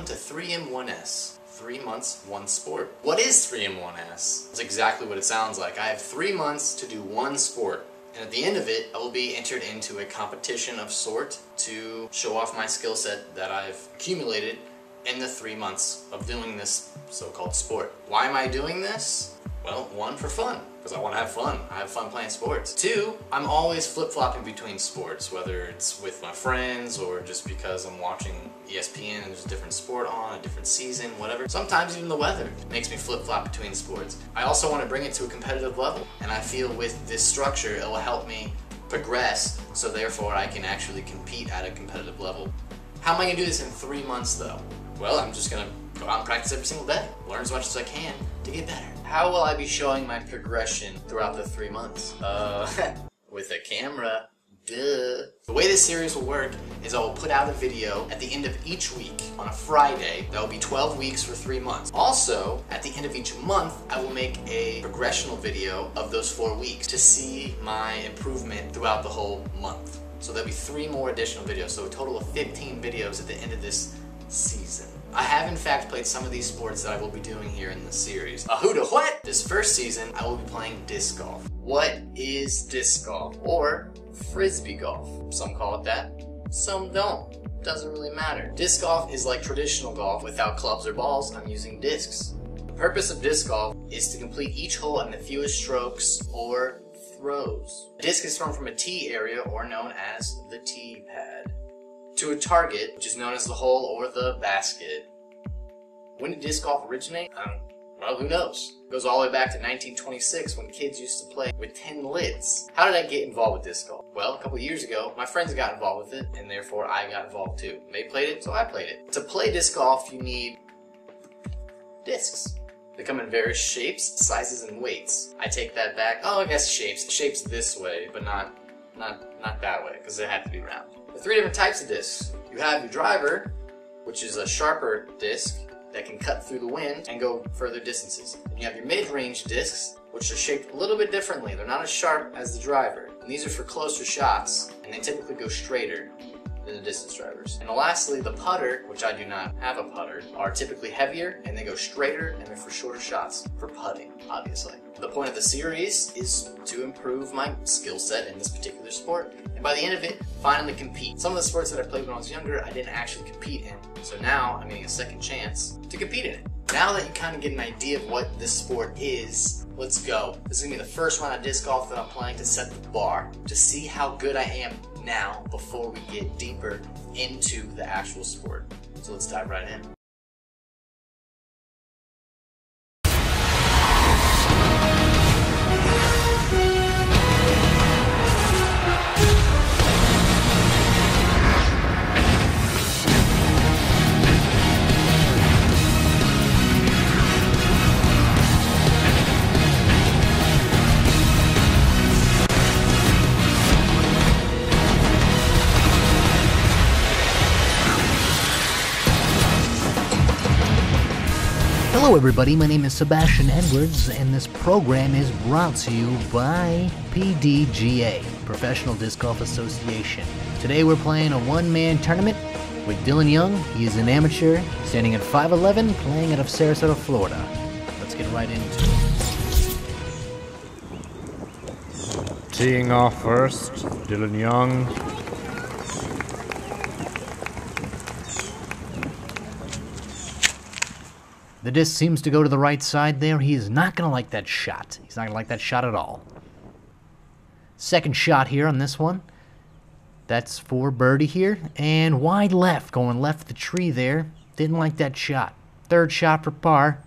Welcome to 3M1S. 3 months, 1 sport. What is 3M1S? It's exactly what it sounds like. I have 3 months to do 1 sport. And at the end of it, I will be entered into a competition of sort to show off my skill set that I've accumulated in the 3 months of doing this so-called sport. Why am I doing this? Well, 1, for fun, because I want to have fun. I have fun playing sports. 2, I'm always flip-flopping between sports, whether it's with my friends or just because I'm watching ESPN and there's a different sport on, a different season, whatever. Sometimes even the weather makes me flip-flop between sports. I also want to bring it to a competitive level, and I feel with this structure it will help me progress, so therefore I can actually compete at a competitive level. How am I going to do this in 3 months though? Well, I'm just going to go out and practice every single day, learn as much as I can to get better. How will I be showing my progression throughout the 3 months? With a camera. Duh. The way this series will work is I will put out a video at the end of each week on a Friday. That will be 12 weeks for 3 months. Also, at the end of each month, I will make a progressional video of those 4 weeks to see my improvement throughout the whole month. So there'll be 3 more additional videos, so a total of 15 videos at the end of this season. I have in fact played some of these sports that I will be doing here in the series. Who to what? This first season, I will be playing disc golf. What is disc golf? Or frisbee golf. Some call it that, some don't. Doesn't really matter. Disc golf is like traditional golf without clubs or balls. I'm using discs. The purpose of disc golf is to complete each hole in the fewest strokes or throws. A disc is thrown from a tee area, or known as the tee pad, to a target, which is known as the hole or the basket. When did disc golf originate? Well, who knows? It goes all the way back to 1926 when kids used to play with tin lids. How did I get involved with disc golf? Well, a couple years ago, my friends got involved with it, and therefore I got involved too. They played it, so I played it. To play disc golf, you need discs. They come in various shapes, sizes, and weights. I take that back. Oh, I guess shapes. Shapes this way, but not that way, because it had to be round. There are 3 different types of discs. You have your driver, which is a sharper disc that can cut through the wind and go further distances. And you have your mid-range discs, which are shaped a little bit differently. They're not as sharp as the driver. And these are for closer shots, and they typically go straighter than the distance drivers. And lastly, the putter, which I do not have a putter, are typically heavier and they go straighter, and they're for shorter shots, for putting, obviously. The point of the series is to improve my skill set in this particular sport, and by the end of it, finally compete. Some of the sports that I played when I was younger, I didn't actually compete in, so now I'm getting a second chance to compete in it. Now that you kind of get an idea of what this sport is, let's go. This is going to be the first round of disc golf that I'm playing to set the bar, to see how good I am now before we get deeper into the actual sport. So let's dive right in. Hello everybody, my name is Sebastian Edwards, and this program is brought to you by PDGA, Professional Disc Golf Association. Today we're playing a one-man tournament with Dylan Young. He is an amateur, standing at 5'11", playing out of Sarasota, Florida. Let's get right into it. Teeing off first, Dylan Young. The disc seems to go to the right side there. He is not going to like that shot. He's not going to like that shot at all. Second shot here on this one. That's for birdie here. And wide left, going left the tree there. Didn't like that shot. Third shot for par.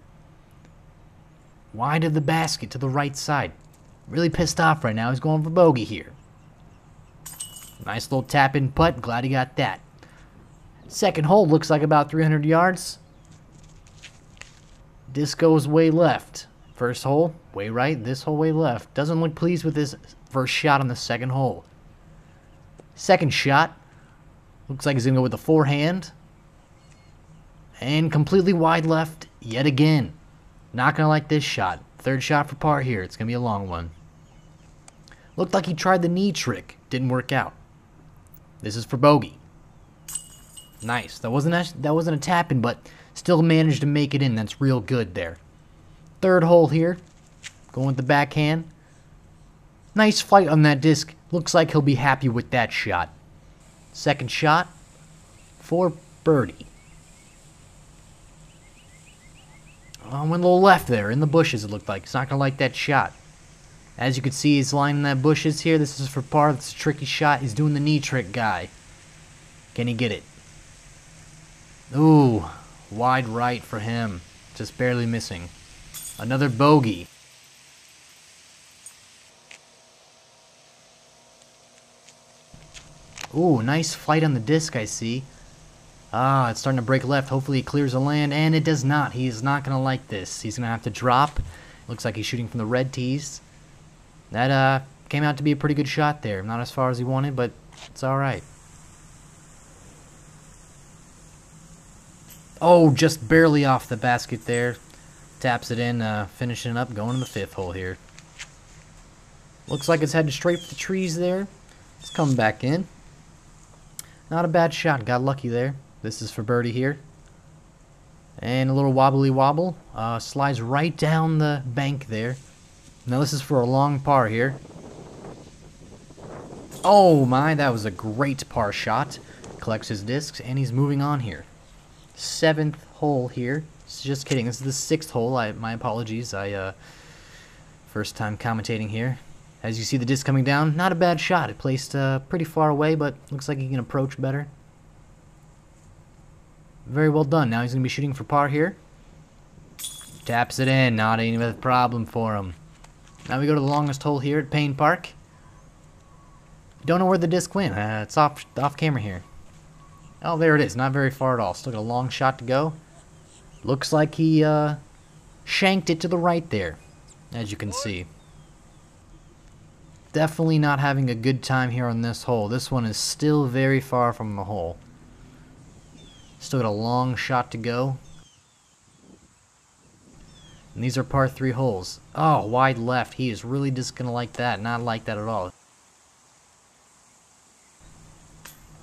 Wide of the basket to the right side. Really pissed off right now. He's going for bogey here. Nice little tap-in putt. Glad he got that. Second hole looks like about 300 yards. Disc goes way left. First hole, way right. This hole, way left. Doesn't look pleased with his first shot on the second hole. Second shot. Looks like he's going to go with the forehand. And completely wide left yet again. Not going to like this shot. Third shot for par here. It's going to be a long one. Looked like he tried the knee trick. Didn't work out. This is for bogey. Nice. That wasn't a tap-in, but still managed to make it in. That's real good there. Third hole here. Going with the backhand. Nice flight on that disc. Looks like he'll be happy with that shot. Second shot for birdie. Went a little left there, in the bushes it looked like. He's not going to like that shot. As you can see, he's lining that bushes here. This is for par. That's a tricky shot. He's doing the knee trick guy. Can he get it? Ooh, wide right for him. Just barely missing. Another bogey. Ooh, nice flight on the disc, I see. Ah, it's starting to break left. Hopefully he clears the land, and it does not. He is not going to like this. He's going to have to drop. Looks like he's shooting from the red tees. That came out to be a pretty good shot there. Not as far as he wanted, but it's alright. Oh, just barely off the basket there. Taps it in, finishing up, going to the fifth hole here. Looks like it's headed straight for the trees there. It's coming back in. Not a bad shot. Got lucky there. This is for birdie here. And a little wobbly wobble. Slides right down the bank there. Now this is for a long par here. Oh my, that was a great par shot. Collects his discs, and he's moving on here. Seventh hole here. Just kidding. This is the sixth hole. My apologies. First time commentating here. As you see the disc coming down, not a bad shot. It placed pretty far away, but looks like he can approach better. Very well done. Now he's going to be shooting for par here. Taps it in. Not even a problem for him. Now we go to the longest hole here at Payne Park. Don't know where the disc went. It's off camera here. Oh, there it is. Not very far at all. Still got a long shot to go. Looks like he shanked it to the right there, as you can see. Definitely not having a good time here on this hole. This one is still very far from the hole. Still got a long shot to go. And these are par 3 holes. Oh, wide left. He is really just going to like that. Not like that at all.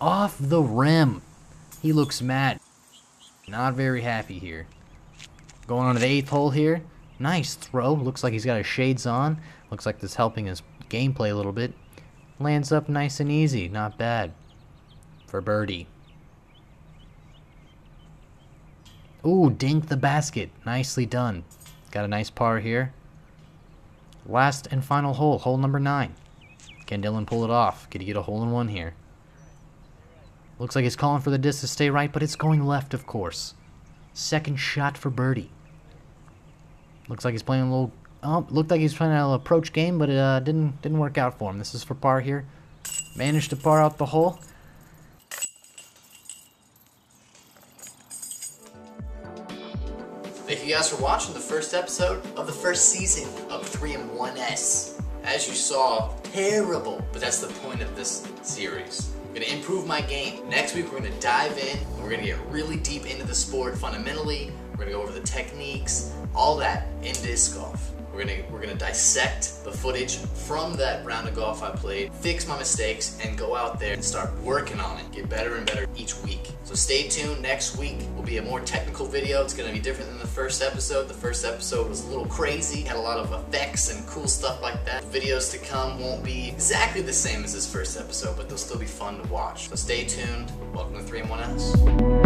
Off the rim. He looks mad. Not very happy here. Going on to the 8th hole here. Nice throw. Looks like he's got his shades on. Looks like this is helping his gameplay a little bit. Lands up nice and easy. Not bad. For birdie. Ooh, dinked the basket. Nicely done. Got a nice par here. Last and final hole. Hole number 9. Can Dylan pull it off? Could he get a hole-in-one here? Looks like he's calling for the disc to stay right, but it's going left, of course. Second shot for birdie. Looks like he's playing a little... Oh, looked like he's playing a little approach game, but it didn't work out for him. This is for par here. Managed to par out the hole. Thank you guys for watching the first episode of the first season of 3M1S. As you saw, terrible, but that's the point of this series. I'm going to improve my game. Next week we're going to dive in, and we're going to get really deep into the sport fundamentally. We're going to go over the techniques, all that in disc golf. We're gonna dissect the footage from that round of golf I played, fix my mistakes, and go out there and start working on it. Get better and better each week. So stay tuned. Next week will be a more technical video. It's gonna be different than the first episode. The first episode was a little crazy, had a lot of effects and cool stuff like that. The videos to come won't be exactly the same as this first episode, but they'll still be fun to watch. So stay tuned. Welcome to 3M1S.